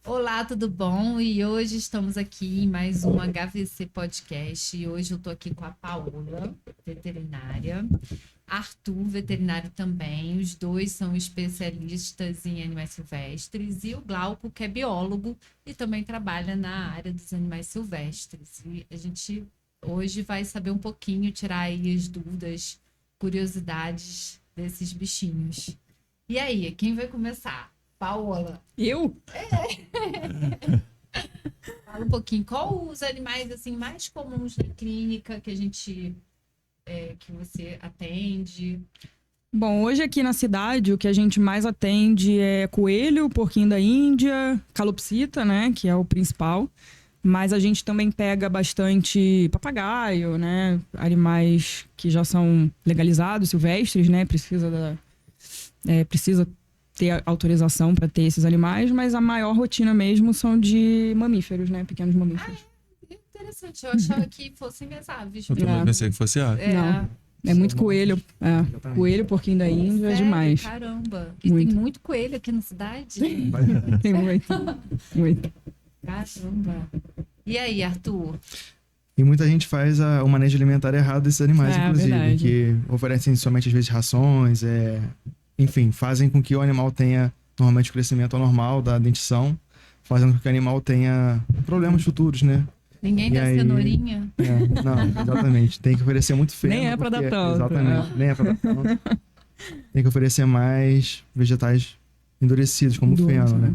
Olá, tudo bom? E hoje estamos aqui em mais um HVC Podcast. E hoje eu tô aqui com a Paola, veterinária, Arthur, veterinário também. Os dois são especialistas em animais silvestres. E o Glauco, que é biólogo e também trabalha na área dos animais silvestres. E a gente hoje vai saber um pouquinho, tirar aí as dúvidas, curiosidades desses bichinhos. E aí, quem vai começar? Paola. Eu? Fala um pouquinho, qual os animais assim mais comuns na clínica que a gente que você atende? Bom, hoje aqui na cidade o que a gente mais atende é coelho, porquinho da Índia, calopsita, né, que é o principal. Mas a gente também pega bastante papagaio, né, animais que já são legalizados, silvestres, né, precisa ter autorização para ter esses animais, mas a maior rotina mesmo são de mamíferos, né, pequenos mamíferos. Interessante, eu achava que fossem as aves. Eu também É. pensei que fosse ave. Não. É muito coelho. É. Exatamente. Coelho, porquinho da Índia, é Sério? demais. Caramba. E Muito. tem muito coelho aqui na cidade? Tem muito. Muito. Caramba. E aí, Arthur? E muita gente faz o manejo alimentar errado desses animais, inclusive, verdade. que oferecem somente às vezes rações, enfim, fazem com que o animal tenha normalmente o crescimento anormal da dentição, fazendo com que o animal tenha problemas futuros, né? Ninguém E dá aí? cenourinha? Não, exatamente. Tem que oferecer muito feno. Nem é pra dar porque- tanto, Exatamente, nem é pra dar tanto. Tem que oferecer mais vegetais endurecidos, como o Duros, feno, né?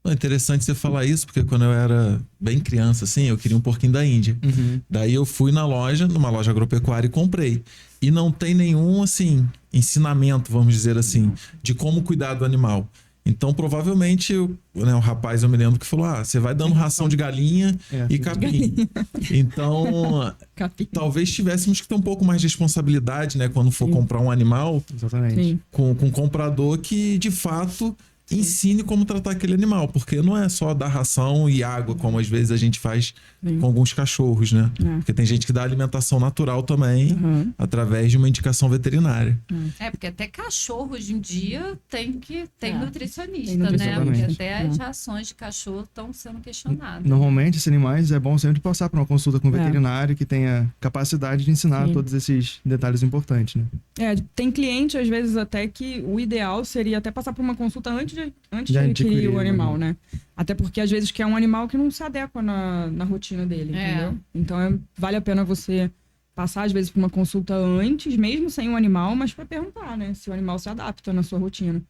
É interessante você falar isso, porque quando eu era bem criança, assim, eu queria um porquinho da Índia. Uhum. Daí eu fui numa loja agropecuária e comprei. E não tem nenhum, assim, ensinamento, vamos dizer assim, de como cuidar do animal. Então, provavelmente, o rapaz, eu me lembro que falou, você vai dando ração de galinha e capim. Então, Capim. talvez tivéssemos que ter um pouco mais de responsabilidade, né? Quando for Sim. comprar um animal, Exatamente. Sim. com um comprador que, de fato, ensine como tratar aquele animal. Porque não é só dar ração e água, como às vezes a gente faz Sim. com alguns cachorros, né? É. Porque tem gente que dá alimentação natural também, Uhum. através de uma indicação veterinária. Porque até cachorro hoje em dia tem É. nutricionista, Tem né? nutricionista. Porque Exatamente. até as rações de cachorro estão sendo questionadas. Normalmente, esses animais é bom sempre passar por uma consulta com um É. veterinário que tenha capacidade de ensinar Sim. todos esses detalhes importantes, né? Tem cliente, às vezes, até que o ideal seria até passar por uma consulta antes de De adquirir adquirir o o animal, animal. né? Até porque, às vezes, que é um animal que não se adequa na rotina dele, É. entendeu? Então, vale a pena você passar, às vezes, por uma consulta antes, mesmo sem o animal, mas para perguntar, né? Se o animal se adapta na sua rotina.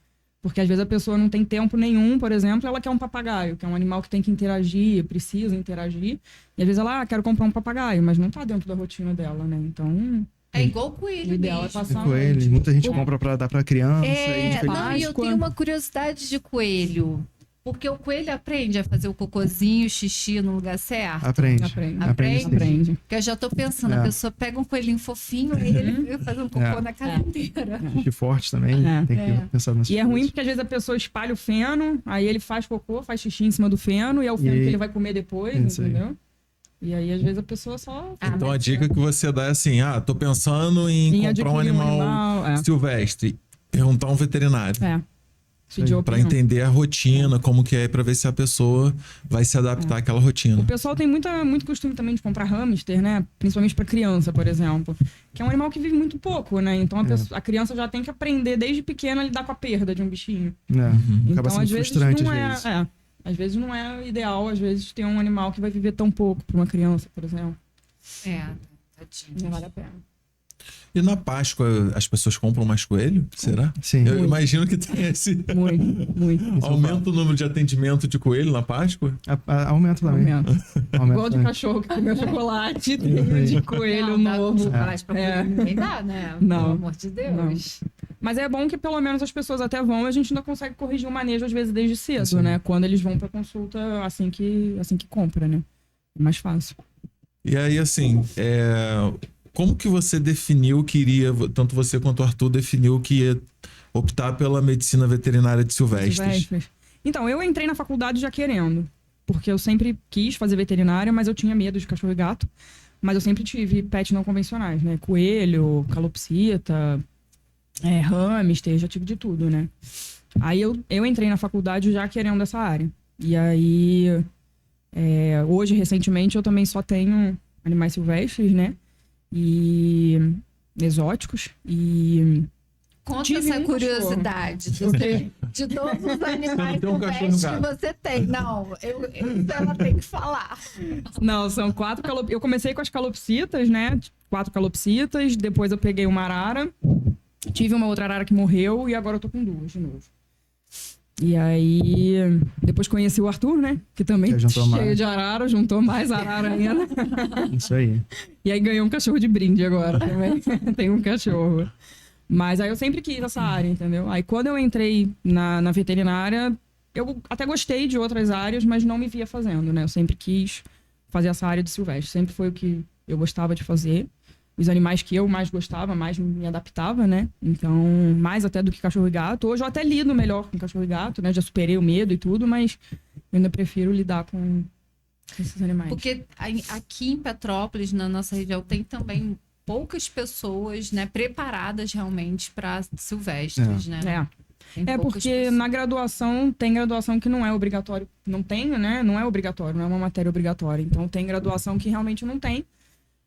Porque, às vezes, a pessoa não tem tempo nenhum, por exemplo, ela quer um papagaio, que é um animal que tem que interagir, precisa interagir. E, às vezes, ela, quero comprar um papagaio, mas não tá dentro da rotina dela, né? Então, É igual coelho o ideal é mesmo. passar Coelhos, antes. muita gente O- compra pra dar pra criança. É, infeliz- não, e eu Páscoa. tenho uma curiosidade de coelho. Porque o coelho aprende a fazer o cocôzinho, o xixi no lugar certo. Aprende. Aprende. sim. Aprende. Porque eu já tô pensando, É. a pessoa pega um coelhinho fofinho e ele fica fazendo cocô É. na casa inteira. Xixi forte também, É. tem que É. pensar nessas E é ruim coisas. porque às vezes a pessoa espalha o feno, aí ele faz cocô, faz xixi em cima do feno, e é o feno E- que ele vai comer depois, Isso aí. entendeu? E aí, às vezes, a pessoa só... Então a mas dica que você dá é assim: tô pensando em comprar adquirir um animal silvestre. Perguntar a um veterinário. Pedir Pra opinião. entender a rotina, como que é, pra ver se a pessoa vai se adaptar àquela rotina. O pessoal tem muito costume também de comprar hamster, né? Principalmente pra criança, por exemplo. Que é um animal que vive muito pouco, né? Então a criança já tem que aprender desde pequena a lidar com a perda de um bichinho. Acaba Então, sendo às vezes, frustrante não às vezes. às vezes não é ideal, às vezes, ter um animal que vai viver tão pouco pra uma criança, por exemplo. Tadinho. Não vale a pena. E na Páscoa as pessoas compram mais coelho? Será? Sim. Eu Muito. imagino que tem esse. Muito. Aumenta o número de atendimento de coelho na Páscoa? Aumenta também. Aumenta. Aumenta Igual de também. cachorro que comeu chocolate, tem de coelho Não, dá novo. chocolate pra É. coelho ninguém dá, né? Não. Pelo amor de Deus. Mas é bom que pelo menos as pessoas até vão e a gente ainda consegue corrigir o manejo, às vezes, desde cedo, Sim. né? Quando eles vão pra consulta assim que compra, né? É mais fácil. E aí, assim, como que você definiu que iria, tanto você quanto o Arthur definiu que ia optar pela medicina veterinária de silvestres? Silvestres. Então, eu entrei na faculdade já querendo. Porque eu sempre quis fazer veterinária, mas eu tinha medo de cachorro e gato. Mas eu sempre tive pets não convencionais, né? Coelho, calopsita, hamster, já tive de tudo, né? Aí eu entrei na faculdade já querendo essa área. E aí, hoje, recentemente, eu também só tenho animais silvestres, né? E exóticos. E Conta tive essa um curiosidade de todos os animais tem um cachorro silvestres que gato. você tem. Não, ela tem que falar. Não, são 4 calopsitas. Eu comecei com as calopsitas, né? 4 calopsitas. Depois eu peguei uma arara. Tive uma outra arara que morreu. E agora eu tô com 2 de novo. E aí, depois conheci o Arthur, né? Que também Que juntou cheio mais. de arara. Juntou mais arara ainda. Isso aí. E aí ganhei um cachorro de brinde agora também. Tem um cachorro. Mas aí eu sempre quis essa área, entendeu? Aí quando eu entrei na veterinária, eu até gostei de outras áreas, mas não me via fazendo, né? Eu sempre quis fazer essa área de silvestre. Sempre foi o que eu gostava de fazer. Os animais que eu mais gostava, mais me adaptava, né? Então, mais até do que cachorro e gato. Hoje eu até lido melhor com cachorro e gato, né? Já superei o medo e tudo, mas eu ainda prefiro lidar com esses animais. Porque aqui em Petrópolis, na nossa região, tem também poucas pessoas, né, preparadas realmente para silvestres, né? Tem poucas porque pessoas. na graduação, tem graduação que não é obrigatório. Não tem, né? Não é obrigatório, não é uma matéria obrigatória. Então, tem graduação que realmente não tem.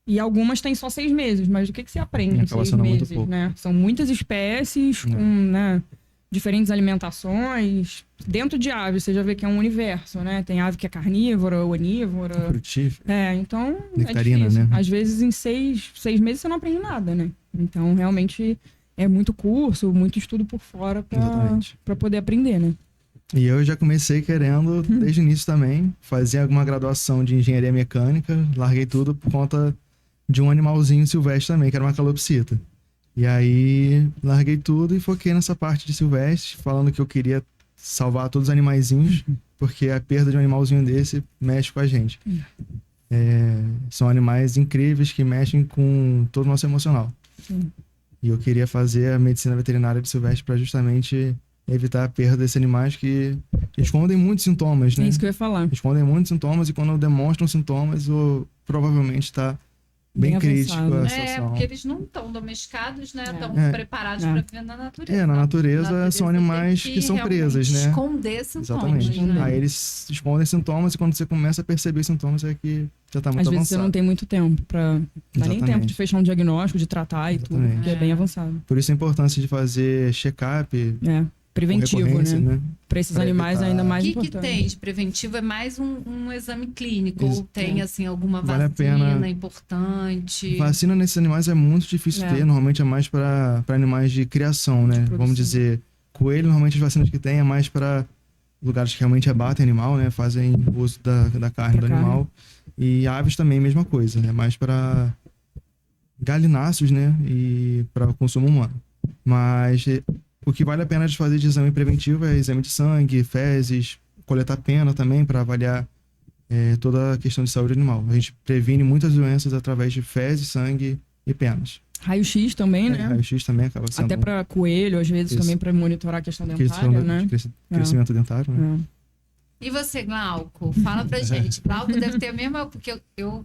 E algumas têm só 6 meses. Mas o que você aprende em Acaba 6 sendo muito meses, pouco. né? São muitas espécies com, né, diferentes alimentações. Dentro de aves, você já vê que é um universo, né? Tem ave que é carnívora, onívora. Frutífero. Então Nectarina, é difícil. né? Às vezes em 6 meses você não aprende nada, né? Então, realmente, é muito curso, muito estudo por fora Exatamente. pra poder aprender, né? E eu já comecei querendo, desde o início também, fazer alguma graduação de engenharia mecânica. Larguei tudo por conta de um animalzinho silvestre também, que era uma calopsita. E aí, larguei tudo e foquei nessa parte de silvestre, falando que eu queria salvar todos os animaizinhos, porque a perda de um animalzinho desse mexe com a gente. São animais incríveis que mexem com todo o nosso emocional. Sim. E eu queria fazer a medicina veterinária de silvestre para justamente evitar a perda desses animais que escondem muitos sintomas, né? É isso que eu ia falar. Escondem muitos sintomas e quando demonstram sintomas, provavelmente está bem Bem crítico avançado. a situação. Porque eles não estão domesticados, né? Estão É. preparados para viver na natureza. Na natureza são tem animais que são realmente presas, né? Esconder sintomas, Exatamente. né? Aí eles escondem sintomas e quando você começa a perceber sintomas é que já está muito Às vezes avançado. você não tem muito tempo pra... Não dá nem Exatamente. tempo de fechar um diagnóstico, de tratar e tudo, Exatamente. porque é bem avançado. Por isso a importância de fazer check-up com Preventivo, recorrência, né? né? Pra esses Pra animais evitar- ainda mais O que importante. tem de preventivo? É mais um exame clínico? Ou tem, assim, alguma Vale a vacina pena. importante? Vacina nesses animais é muito difícil ter, normalmente é mais para animais de criação, né? produção. Vamos dizer, coelho, normalmente as vacinas que tem é mais para lugares que realmente abatem animal, né? Fazem uso da carne do animal. E aves também, mesma coisa, né? Mais para galináceos, né? E para o consumo humano. Mas o que vale a pena de fazer de exame preventivo é exame de sangue, fezes, coletar pena também para avaliar toda a questão de saúde animal. A gente previne muitas doenças através de fezes, sangue e penas. Raio-X também, né? Raio-X também acaba sendo Até pra coelho, às vezes, Isso. também pra monitorar a questão questão dentária, né? de crescimento dentário, né? E você, Glauco? Fala pra gente. Glauco deve ter a mesma... Porque eu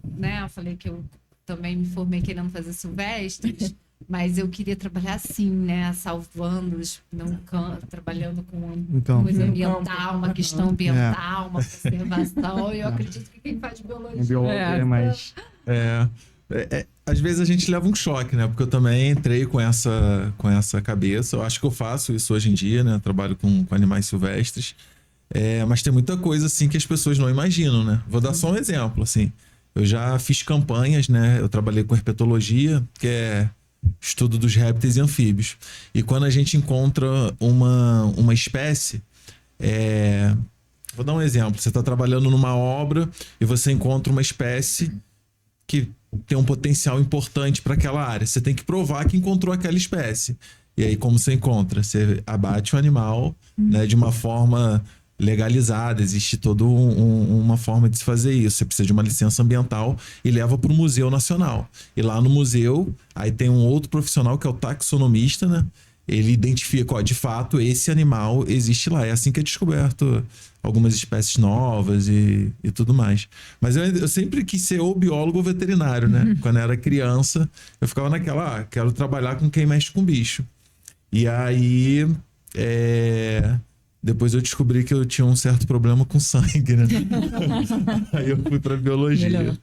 falei que eu também me formei querendo fazer silvestres, mas eu queria trabalhar assim, né? Salvando, trabalhando com coisa ambiental, uma questão ambiental, uma conservação. E eu acredito que quem faz biologia... Biólogo é mais... Às vezes a gente leva um choque, né? Porque eu também entrei com essa cabeça. Eu acho que eu faço isso hoje em dia, né? Trabalho com animais silvestres. Mas tem muita coisa, assim, que as pessoas não imaginam, né? Vou dar só um exemplo, assim. Eu já fiz campanhas, né? Eu trabalhei com herpetologia, que é estudo dos répteis e anfíbios. E quando a gente encontra uma espécie... Vou dar um exemplo. Você está trabalhando numa obra e você encontra uma espécie que tem um potencial importante para aquela área. Você tem que provar que encontrou aquela espécie. E aí, como você encontra? Você abate o animal, né, de uma forma legalizada. Existe toda uma forma de se fazer isso. Você precisa de uma licença ambiental e leva para o Museu Nacional. E lá no museu, aí tem um outro profissional que é o taxonomista, né? Ele identifica, de fato, esse animal existe lá. É assim que é descoberto algumas espécies novas e tudo mais. Mas eu sempre quis ser ou biólogo ou veterinário, né? Quando eu era criança, eu ficava naquela, quero trabalhar com quem mexe com bicho. E aí, Depois eu descobri que eu tinha um certo problema com sangue, né? Aí eu fui para biologia. Melhor.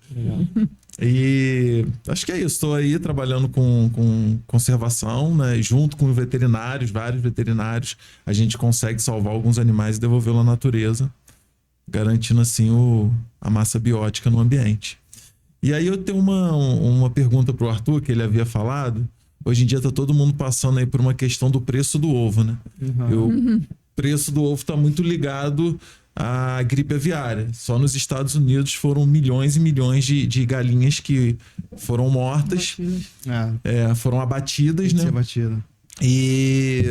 E acho que é isso. Estou aí trabalhando com conservação, né? Junto com veterinários, vários veterinários. A gente consegue salvar alguns animais e devolvê-los à natureza, garantindo assim a massa biótica no ambiente. E aí eu tenho uma pergunta para o Arthur, que ele havia falado. Hoje em dia está todo mundo passando aí por uma questão do preço do ovo, né? O preço do ovo está muito ligado à gripe aviária. Só nos Estados Unidos foram milhões e milhões de galinhas que foram mortas, foram abatidas, né? Abatido. E,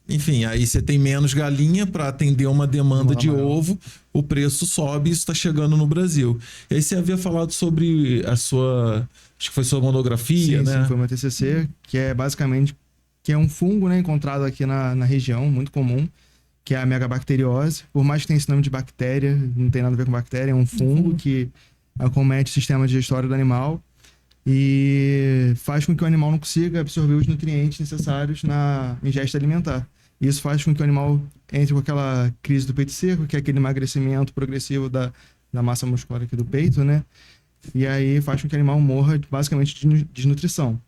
enfim, aí você tem menos galinha para atender uma demanda de ovo, o preço sobe e isso está chegando no Brasil. E aí você havia falado sobre a sua, acho que foi sua monografia, né? Sim, foi uma TCC, que é basicamente que é um fungo, né, encontrado aqui na região, muito comum, que é a megabacteriose. Por mais que tenha esse nome de bactéria, não tem nada a ver com bactéria, é um fungo que acomete o sistema digestório do animal e faz com que o animal não consiga absorver os nutrientes necessários na ingesta alimentar. Isso faz com que o animal entre com aquela crise do peito seco, que é aquele emagrecimento progressivo da massa muscular aqui do peito, né? E aí faz com que o animal morra basicamente de desnutrição.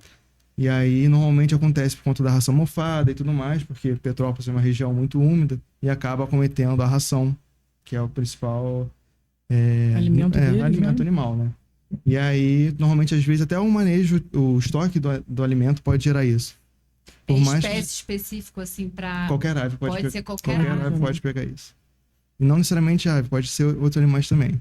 E aí normalmente acontece por conta da ração mofada e tudo mais, porque Petrópolis é uma região muito úmida e acaba acometendo a ração, que é o principal alimento deles, alimento animal, né? E aí, normalmente, às vezes, até o manejo, o estoque do alimento pode gerar isso. Por mais espécie específico, assim, para... Qualquer ave pode ser qualquer ave pode pegar isso. E não necessariamente ave, pode ser outros animais também.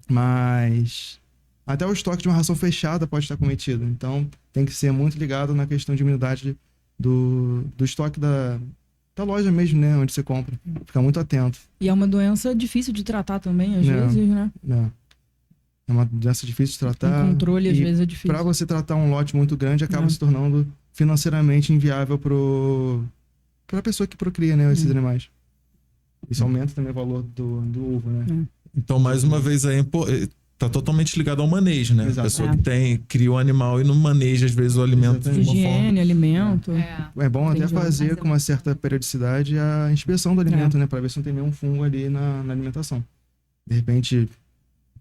Mas até o estoque de uma ração fechada pode estar cometido. Então, tem que ser muito ligado na questão de imunidade do estoque da loja mesmo, né? Onde você compra. Ficar muito atento. E é uma doença difícil de tratar também, às vezes, né? É uma doença difícil de tratar. O controle, às vezes, é difícil. Para você tratar um lote muito grande, acaba se tornando financeiramente inviável para a pessoa que procria, né, esses animais. Isso aumenta também o valor do ovo, né? Então, mais uma vez, aí tá totalmente ligado ao manejo, né? Exato. A pessoa que cria o animal e não maneja, às vezes, o alimento de uma Higiene, forma... alimento. É bom até fazer com uma certa periodicidade a inspeção do alimento, né? Para ver se não tem nenhum fungo ali na alimentação. De repente,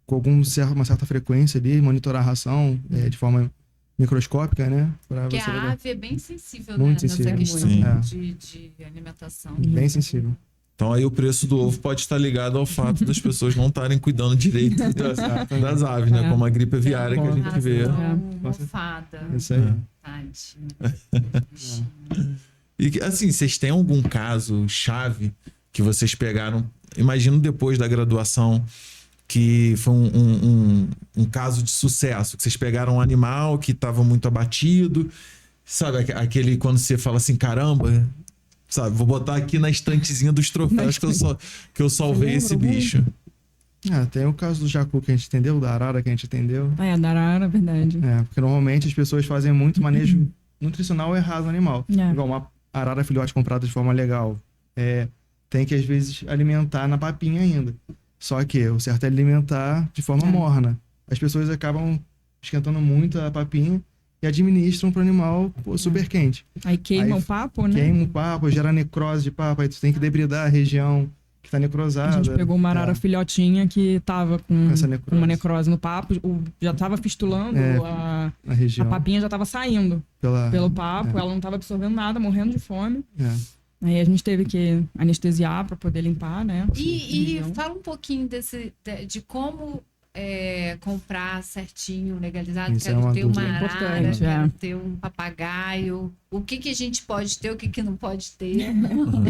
com uma certa frequência ali, monitorar a ração de forma microscópica, né? Porque a ave é bem sensível, muito né? sensível. Nessa questão de alimentação. Bem sensível. Então aí o preço do ovo pode estar ligado ao fato das pessoas não estarem cuidando direito das aves, né? Como a gripe aviária que a gente vê. Mofada. Isso aí. E assim, vocês têm algum caso chave que vocês pegaram, imagino depois da graduação, que foi um caso de sucesso, que vocês pegaram um animal que estava muito abatido, sabe, aquele quando você fala assim, caramba, sabe, vou botar aqui na estantezinha dos troféus que eu salvei esse bicho. Tem o caso do jacu que a gente entendeu, da arara que a gente entendeu. Da arara, verdade. Porque normalmente as pessoas fazem muito manejo nutricional errado no animal. Igual uma arara filhote comprada de forma legal. Tem que, às vezes, alimentar na papinha ainda. Só que o certo é alimentar de forma morna. As pessoas acabam esquentando muito a papinha e administram para o animal super quente. Aí queima o papo, né? Queima o papo, gera necrose de papo. Aí tu tem que debridar a região que está necrosada. A gente pegou uma arara filhotinha que tava com uma necrose no papo. Já tava fistulando, a papinha já tava saindo pelo papo. Ela não tava absorvendo nada, morrendo de fome. Aí a gente teve que anestesiar para poder limpar, né? E fala um pouquinho de como comprar certinho, legalizado. Quero ter uma arara, quero ter um papagaio. O que a gente pode ter, o que não pode ter?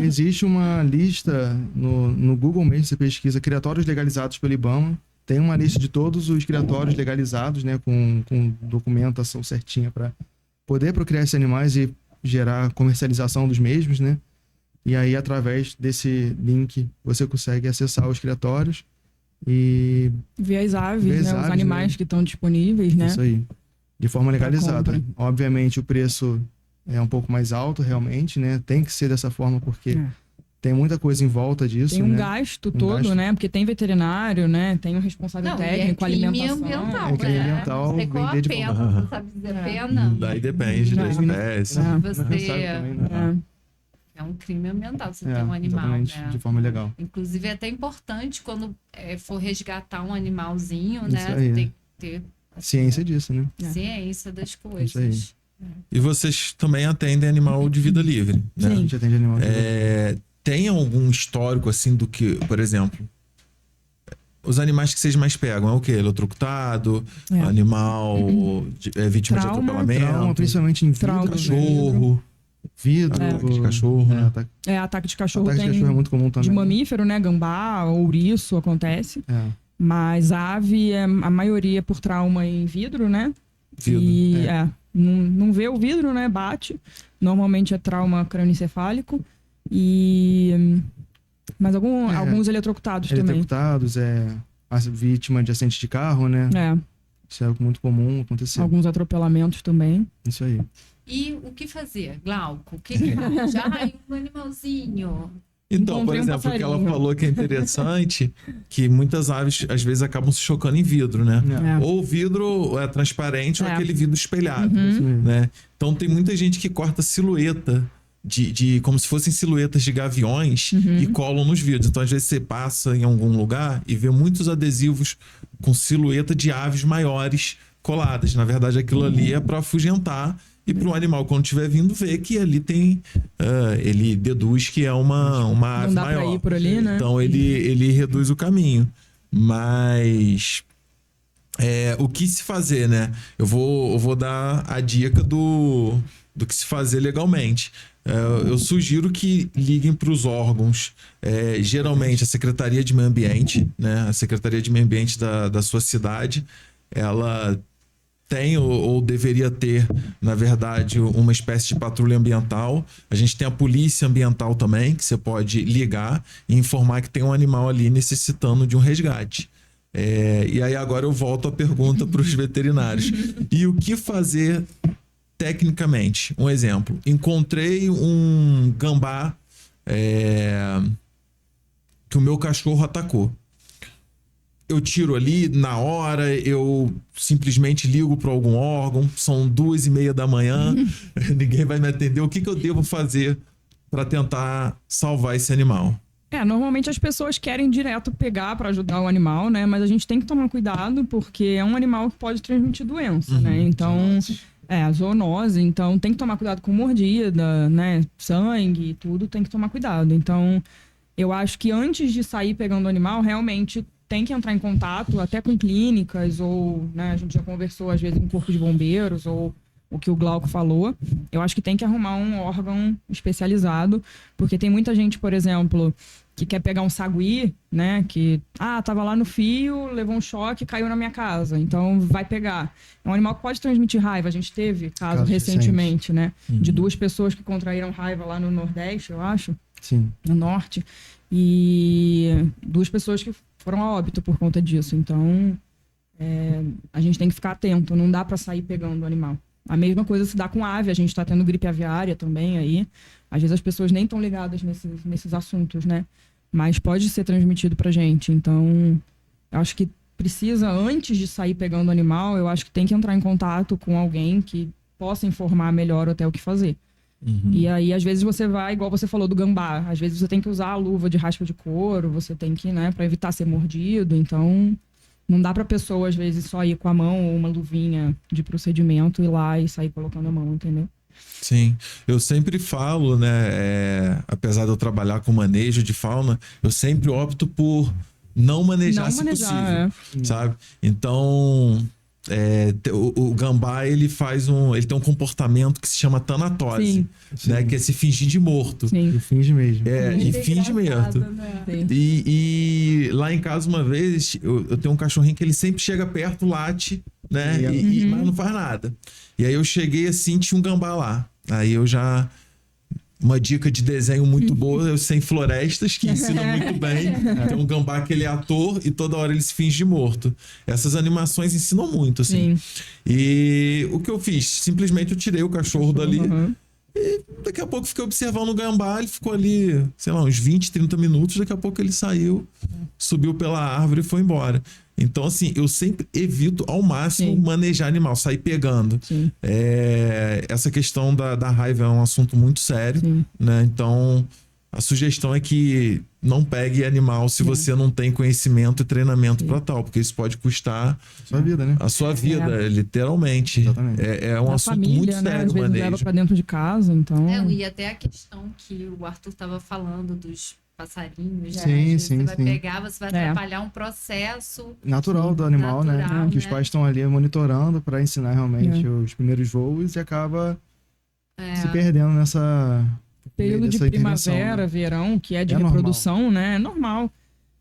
Existe uma lista no Google mesmo, você pesquisa criatórios legalizados pelo IBAMA. Tem uma lista de todos os criatórios legalizados, né? Com documentação certinha para poder procriar esses animais e gerar comercialização dos mesmos, né? E aí, através desse link, você consegue acessar os criatórios e... ver as aves, né? Os animais que estão disponíveis, né? Isso aí. De forma legalizada. Obviamente, o preço é um pouco mais alto, realmente, né? Tem que ser dessa forma, porque tem muita coisa em volta disso, tem um gasto todo, né? Porque tem veterinário, né? Tem um responsável técnico, alimentação. Ambiental, crime ambiental, vender de pena, sabe dizer pena? Daí depende da espécie. Você... É um crime ambiental você ter um animal, exatamente, né? de forma legal. Inclusive, é até importante quando for resgatar um animalzinho, Isso né? aí. Tem que ter Ciência disso, né? ciência das Isso coisas. E vocês também atendem animal de vida livre, né? A gente atende animal. Tem algum histórico, assim, do que, por exemplo, os animais que vocês mais pegam é o quê? Eletrocutado, animal vítima de atropelamento, Trauma, principalmente em vidro, Trauma. cachorro, vidro, ataque de cachorro, né? Ataque de cachorro Ataque de tem cachorro é muito comum também. de mamífero, né? Gambá, ouriço, acontece. Mas ave, a maioria por trauma em vidro, né? Vidro, E não vê o vidro, né? Bate. Normalmente é trauma crânioencefálico. Mas alguns eletrocutados também. Eletrocutados, a vítima de acidente de carro, né? Isso é muito comum acontecer. Alguns atropelamentos também. Isso aí. E o que fazer, Glauco? O que faz? Ai, um animalzinho. Então, por Encontrei um exemplo, o que ela passarinho. falou que é interessante, que muitas aves, às vezes, acabam se chocando em vidro, né? Ou o vidro é transparente ou aquele vidro espelhado, né? Então, tem muita gente que corta silhueta como se fossem silhuetas de gaviões e colam nos vidros. Então, às vezes, você passa em algum lugar e vê muitos adesivos com silhueta de aves maiores coladas. Na verdade, aquilo ali é para afugentar e para o animal, quando estiver vindo, ver que ali tem... ele deduz que é uma ave Não dá maior. pra ir por ali, né? Então, ele reduz o caminho. Mas... o que se fazer, né? Eu vou dar a dica do que se fazer legalmente. Eu sugiro que liguem para os órgãos, geralmente a Secretaria de Meio Ambiente, né? A Secretaria de Meio Ambiente da sua cidade, ela tem ou deveria ter, na verdade, uma espécie de patrulha ambiental. A gente tem a polícia ambiental também, que você pode ligar e informar que tem um animal ali necessitando de um resgate. E aí agora eu volto a pergunta para os veterinários. E o que fazer tecnicamente? Um exemplo. Encontrei um gambá que o meu cachorro atacou. Eu tiro ali na hora, eu simplesmente ligo para algum órgão, são 2:30 da manhã, ninguém vai me atender. O que eu devo fazer para tentar salvar esse animal? Normalmente as pessoas querem direto pegar para ajudar o animal, né? Mas a gente tem que tomar cuidado porque é um animal que pode transmitir doença, né? Então, a zoonose. Então, tem que tomar cuidado com mordida, né? Sangue e tudo, tem que tomar cuidado. Então, eu acho que antes de sair pegando o animal, realmente tem que entrar em contato até com clínicas ou, né? A gente já conversou às vezes com corpo de bombeiros ou o que o Glauco falou. Eu acho que tem que arrumar um órgão especializado, porque tem muita gente, por exemplo, que quer pegar um sagui, né? Que, tava lá no fio, levou um choque, caiu na minha casa. Então, vai pegar. É um animal que pode transmitir raiva. A gente teve caso recentemente, né? De 2 pessoas que contraíram raiva lá no Nordeste, eu acho. Sim. No Norte. E 2 pessoas que foram a óbito por conta disso. Então, a gente tem que ficar atento. Não dá para sair pegando o animal. A mesma coisa se dá com ave. A gente está tendo gripe aviária também aí. Às vezes as pessoas nem estão ligadas nesses assuntos, né? Mas pode ser transmitido pra gente. Então, eu acho que precisa, antes de sair pegando o animal, eu acho que tem que entrar em contato com alguém que possa informar melhor até o que fazer. E aí, às vezes, você vai, igual você falou do gambá, às vezes você tem que usar a luva de raspa de couro, você tem que, né, pra evitar ser mordido. Então, não dá pra pessoa, às vezes, só ir com a mão ou uma luvinha de procedimento, ir lá e sair colocando a mão, entendeu? Sim, eu sempre falo, né, apesar de eu trabalhar com manejo de fauna, eu sempre opto por não manejar se possível, sabe? Então, o gambá, ele tem um comportamento que se chama tanatose, né, que é se fingir de morto. E finge mesmo. E finge mesmo. Né? E lá em casa, uma vez, eu tenho um cachorrinho que ele sempre chega perto, late, né? Mas não faz nada. E aí eu cheguei assim, tinha um gambá lá. Aí eu já... Uma dica de desenho muito boa, eu sei Florestas, que ensina muito bem. Tem um gambá que ele é ator e toda hora ele se finge de morto. Essas animações ensinam muito, assim. E o que eu fiz? Simplesmente eu tirei o cachorro dali e daqui a pouco fiquei observando o gambá. Ele ficou ali, sei lá, uns 20, 30 minutos. Daqui a pouco ele saiu, subiu pela árvore e foi embora. Então, assim, eu sempre evito ao máximo Sim. manejar animal, sair pegando. Sim, Essa questão da raiva é um assunto muito sério, sim. né? Então, a sugestão é que não pegue animal se você não tem conhecimento e treinamento para tal, porque isso pode custar Sua vida, né? a sua vida, literalmente. Exatamente. É um Da assunto família, muito né? sério Às o vezes leva manejo. pra dentro de casa, então... E até a questão que o Arthur estava falando dos passarinhos, né? Sim, Às vezes sim, você vai sim. pegar, você vai É. atrapalhar um processo Natural do animal, natural, né? Que os né? pais estão ali monitorando para ensinar realmente os primeiros voos e acaba se perdendo nessa Período de dessa intervenção, primavera, né? verão, que é de É reprodução, né? É normal.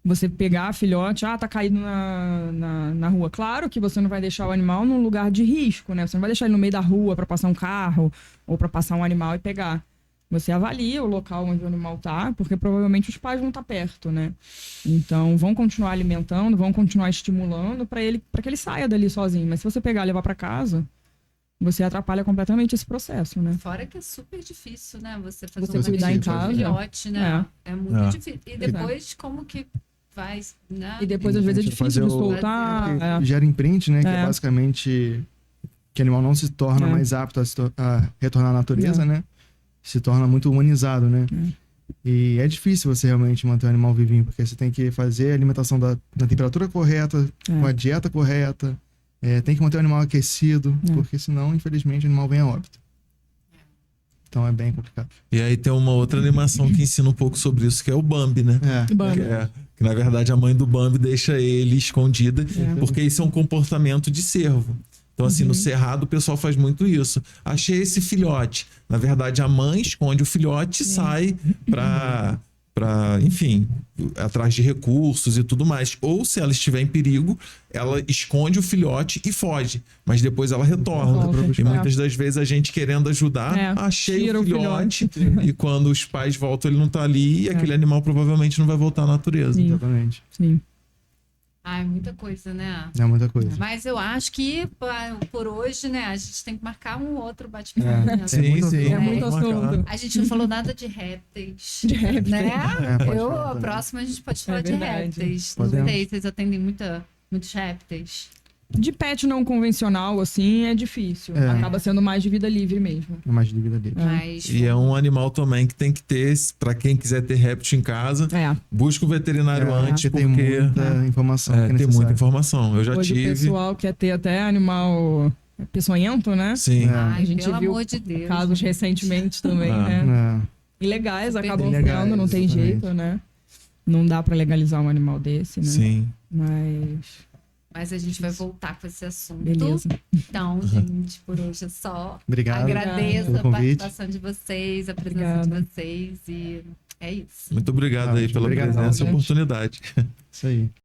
Você pegar filhote, tá caído na rua. Claro que você não vai deixar o animal num lugar de risco, né? Você não vai deixar ele no meio da rua para passar um carro ou para passar um animal e pegar. Você avalia o local onde o animal tá, porque provavelmente os pais vão estar perto, né? Então, vão continuar alimentando, vão continuar estimulando para que ele saia dali sozinho. Mas se você pegar e levar para casa, você atrapalha completamente esse processo, né? Fora que é super difícil, né? Você fazer Você um cuidar em manejo de casa. filhote, né? É muito É. difícil. E depois, como que vai, né? E depois, às vezes, é Gente, difícil de fazer o- soltar. que gera imprint, né? Que é É. basicamente que o animal não se torna mais apto a retornar à natureza, né? Se torna muito humanizado, né? E é difícil você realmente manter o animal vivinho, porque você tem que fazer a alimentação na temperatura correta, com a dieta correta, tem que manter o animal aquecido, porque senão, infelizmente, o animal vem a óbito. Então é bem complicado. E aí tem uma outra animação que ensina um pouco sobre isso, que é o Bambi, né? Bambi. Que na verdade a mãe do Bambi deixa ele escondida, porque isso é um comportamento de cervo. Então, assim, no cerrado o pessoal faz muito isso. Achei esse filhote. Na verdade, a mãe esconde o filhote e sai enfim, atrás de recursos e tudo mais. Ou se ela estiver em perigo, ela esconde o filhote e foge. Mas depois ela retorna. Volta. E muitas das vezes a gente querendo ajudar, achei tira o o filhote. E quando os pais voltam, ele não tá ali. E aquele animal provavelmente não vai voltar à natureza. Sim. Exatamente. Sim. Ai, muita coisa, né? É muita coisa. Mas eu acho que por hoje, né, a gente tem que marcar um outro bate-papo. né? É muito vamos marcar. assunto. A gente não falou nada de répteis. De répteis. Né? pode A falar também. próxima a gente pode falar de verdade. répteis. Não Podemos. sei, vocês atendem muitos répteis. De pet não convencional, assim, é difícil. É. Acaba sendo mais de vida livre mesmo. É mais de vida dele. Mas E é um animal também que tem que ter, pra quem quiser ter réptil em casa, busca o veterinário antes, porque porque tem muita informação que é tem necessária. muita informação. Eu já Hoje o tive. pessoal quer ter até animal peçonhento, né? Sim. Ai, A gente pelo viu amor de Deus. casos recentemente também, Ah. né? É. Ilegais Super acabam ilegais, sendo, não tem exatamente. jeito, né? Não dá pra legalizar um animal desse, né? Sim. Mas a gente vai voltar com esse assunto. Beleza. Então, gente, por hoje é só. Obrigado Agradeço pelo a convite. participação de vocês, a presença Obrigada. de vocês. E é isso. Muito obrigado aí pela Obrigado, presença e gente. oportunidade. Isso aí.